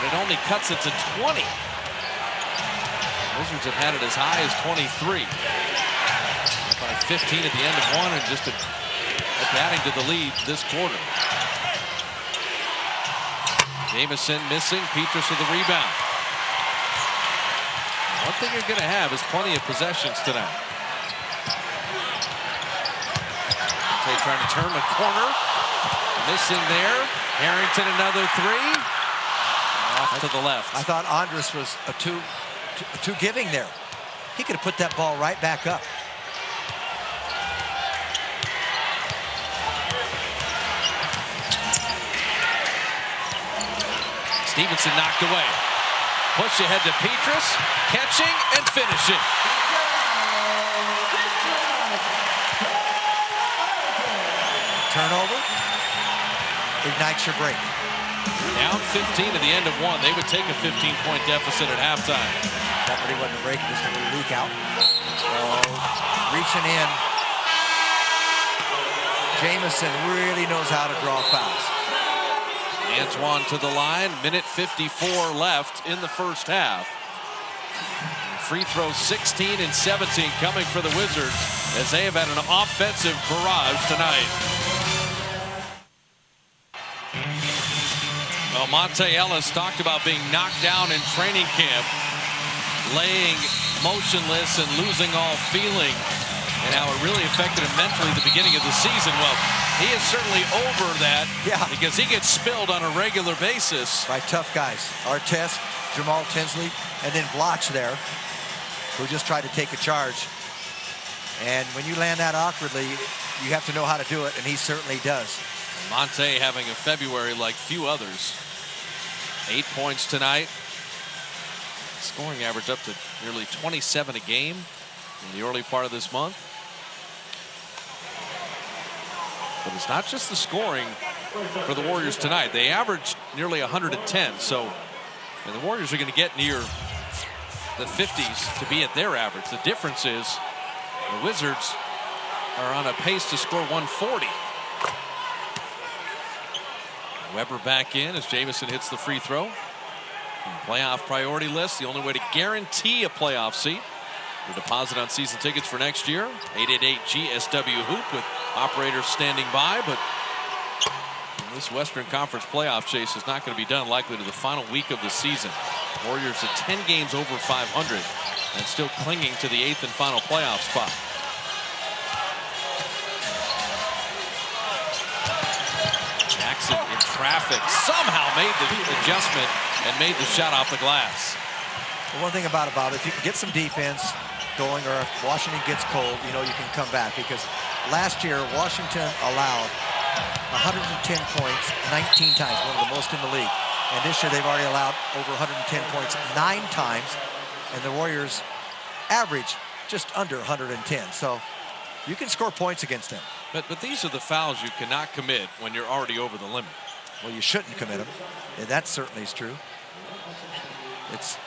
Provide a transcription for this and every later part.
it only cuts it to 20. Wizards have had it as high as 23. By 15 at the end of one, and just adding to the lead this quarter. Jamison missing, Petrus with the rebound. One thing you're going to have is plenty of possessions tonight. They trying to turn the corner. Missing there. Harrington another three. Off to the left. I thought Andres was a two giving there. He could have put that ball right back up. Stevenson knocked away. Push ahead to Petrus. Catching and finishing. Turnover. Ignites your break. Down 15 at the end of one. They would take a 15-point deficit at halftime. That really wasn't a break. Just a little leak out. Oh, reaching in. Jamison really knows how to draw fouls. Antoine to the line. Minute 54 left in the first half. Free throws 16 and 17 coming for the Wizards as they have had an offensive barrage tonight. Well, Monte Ellis talked about being knocked down in training camp, laying motionless and losing all feeling, and how it really affected him mentally at the beginning of the season. Well, he is certainly over that, because he gets spilled on a regular basis. By tough guys. Artest, Jamal Tinsley, and then Blotch there, who just tried to take a charge. And when you land that awkwardly, you have to know how to do it, and he certainly does. Monte having a February like few others. 8 points tonight. Scoring average up to nearly 27 a game in the early part of this month. But it's not just the scoring for the Warriors tonight. They averaged nearly 110. So the Warriors are going to get near the 50s to be at their average. The difference is the Wizards are on a pace to score 140. Weber back in as Jamison hits the free throw. Playoff priority list, the only way to guarantee a playoff seat. The deposit on season tickets for next year. 888-GSW-HOOP with operators standing by. But this Western Conference playoff chase is not going to be done likely to the final week of the season. Warriors at 10 games over 500 and still clinging to the 8th and final playoff spot. Jackson in traffic somehow made the adjustment and made the shot off the glass. Well, one thing about it, Bob, if you can get some defense going, or if Washington gets cold, you know you can come back. Because last year, Washington allowed 110 points 19 times, one of the most in the league. And this year, they've already allowed over 110 points 9 times. And the Warriors average just under 110. So you can score points against them. But these are the fouls you cannot commit when you're already over the limit. Well, you shouldn't commit them. And that certainly is true. It's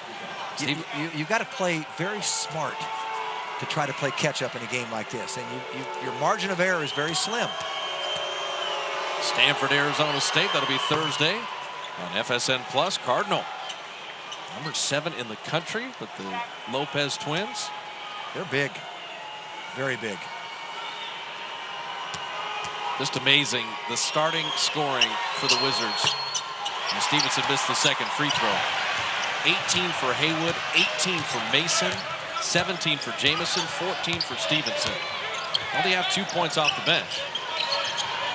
you got to play very smart to try to play catch up in a game like this, and your margin of error is very slim. Stanford, Arizona State. That'll be Thursday on FSN Plus. Cardinal, number 7 in the country with the Lopez twins. They're big, very big. Just amazing, the starting scoring for the Wizards. And Stevenson missed the second free throw. 18 for Haywood, 18 for Mason, 17 for Jamison, 14 for Stevenson. Only have 2 points off the bench.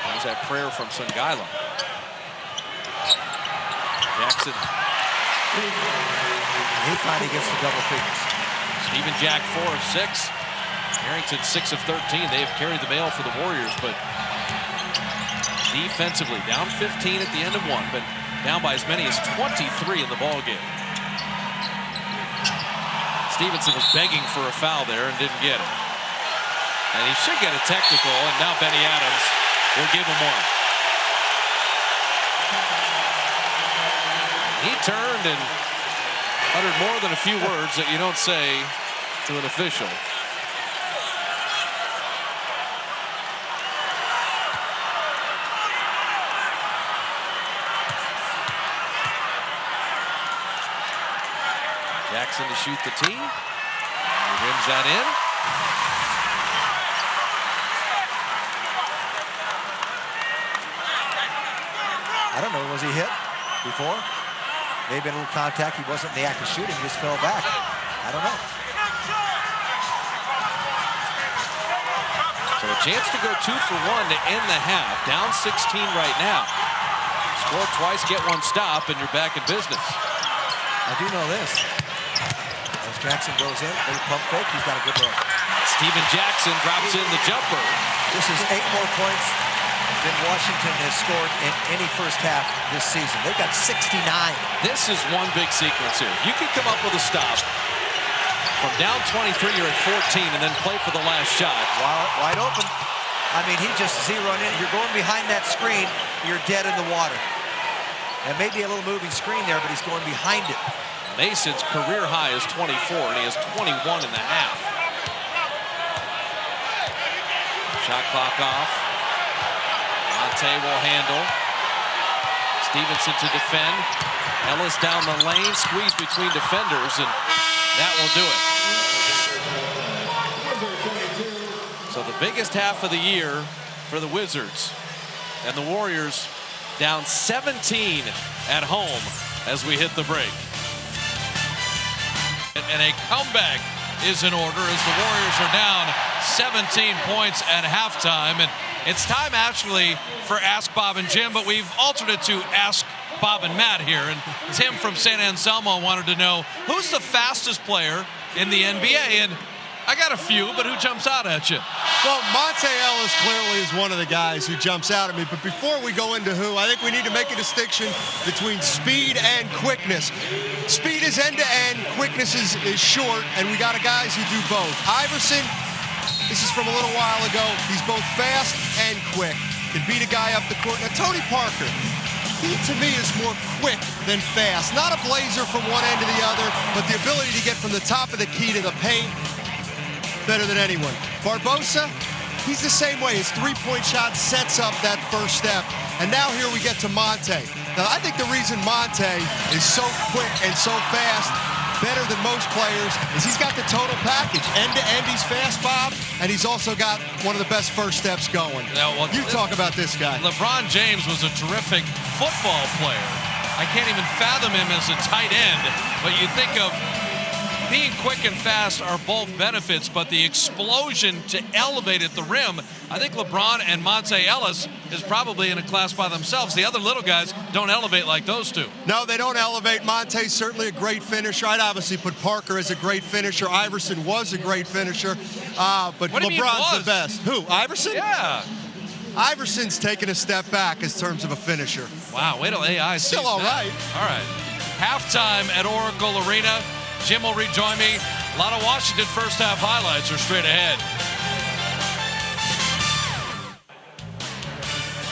There's that prayer from Songaila. Jackson. He finally gets the double figures. Steven Jack 4 of 6. Harrington 6 of 13. They have carried the mail for the Warriors, but defensively down 15 at the end of one, but down by as many as 23 in the ball game. Stevenson was begging for a foul there and didn't get it. And he should get a technical, and now Benny Adams will give him one. He turned and uttered more than a few words that you don't say to an official. Jackson to shoot the tee. He rims that in. I don't know, was he hit before? Maybe a little contact. He wasn't in the act of shooting, just fell back. I don't know. So a chance to go 2 for 1 to end the half. Down 16 right now. Score twice, get one stop, and you're back in business. I do know this. As Jackson goes in, little pump fake, he's got a good look. Steven Jackson drops in the jumper. This is 8 more points than Washington has scored in any first half this season. They've got 69. This is one big sequence here. You could come up with a stop from down 23, you're at 14, and then play for the last shot. Wide open. I mean, he just zeroed in. You're going behind that screen, you're dead in the water. And maybe a little moving screen there, but he's going behind it. Mason's career high is 24, and he has 21 in the half. Shot clock off. Monte will handle. Stevenson to defend. Ellis down the lane, squeeze between defenders, and that will do it. So the biggest half of the year for the Wizards, and the Warriors down 17 at home as we hit the break. And a comeback is in order as the Warriors are down 17 points at halftime. And it's time actually for Ask Bob and Jim, but we've altered it to Ask Bob and Matt here. And Tim from San Anselmo wanted to know, who's the fastest player in the NBA? And I got a few, but who jumps out at you? Well, Monte Ellis clearly is one of the guys who jumps out at me. But before we go into who, I think we need to make a distinction between speed and quickness. Speed is end-to-end, quickness is short, and we got guys who do both. Iverson, this is from a little while ago. He's both fast and quick. Can beat a guy up the court. Now, Tony Parker, he to me is more quick than fast. Not a blazer from one end to the other, but the ability to get from the top of the key to the paint, better than anyone. Barbosa, he's the same way. His three-point shot sets up that first step. And now here we get to Monte. Now, I think the reason Monte is so quick and so fast, better than most players, is he's got the total package. End-to-end, he's fast, Bob, and he's also got one of the best first steps going. Now, well, you talk about this guy. LeBron James was a terrific football player. I can't even fathom him as a tight end, but you think of being quick and fast are both benefits, but the explosion to elevate at the rim, I think LeBron and Monte Ellis is probably in a class by themselves. The other little guys don't elevate like those two. No, they don't elevate. Monte's certainly a great finisher. I'd obviously put Parker as a great finisher. Iverson was a great finisher, but LeBron's the best. Who, Iverson? Yeah. Iverson's taken a step back in terms of a finisher. Wow, wait till AI sees Still all right. All right. Halftime at Oracle Arena. Jim will rejoin me. A lot of Washington first half highlights are straight ahead.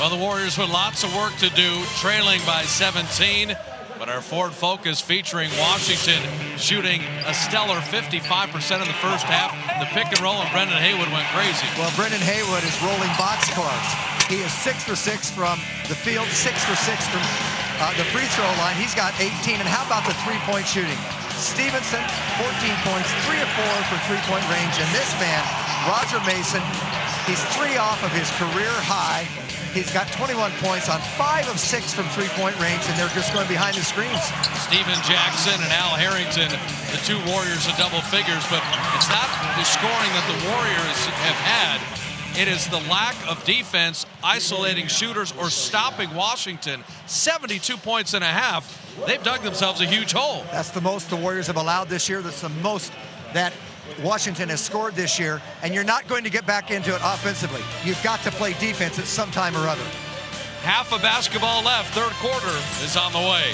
Well, the Warriors with lots of work to do, trailing by 17. But our Ford Focus featuring Washington shooting a stellar 55% in the first half. The pick and roll, and Brendan Haywood went crazy. Well, Brendan Haywood is rolling boxcars. He is 6 for 6 from the field, 6 for 6 from the free throw line. He's got 18. And how about the three-point shooting? Stevenson, 14 points, 3 of 4 for three-point range. And this man, Roger Mason, he's 3 off of his career high. He's got 21 points on 5 of 6 from three-point range, and they're just going behind the screens. Steven Jackson and Al Harrington, the two Warriors of double figures, but it's not the scoring that the Warriors have had. It is the lack of defense, isolating shooters, or stopping Washington. 72 points and a half. They've dug themselves a huge hole. That's the most the Warriors have allowed this year. That's the most that Washington has scored this year, and you're not going to get back into it offensively. You've got to play defense at some time or other. Half of basketball left. Third quarter is on the way.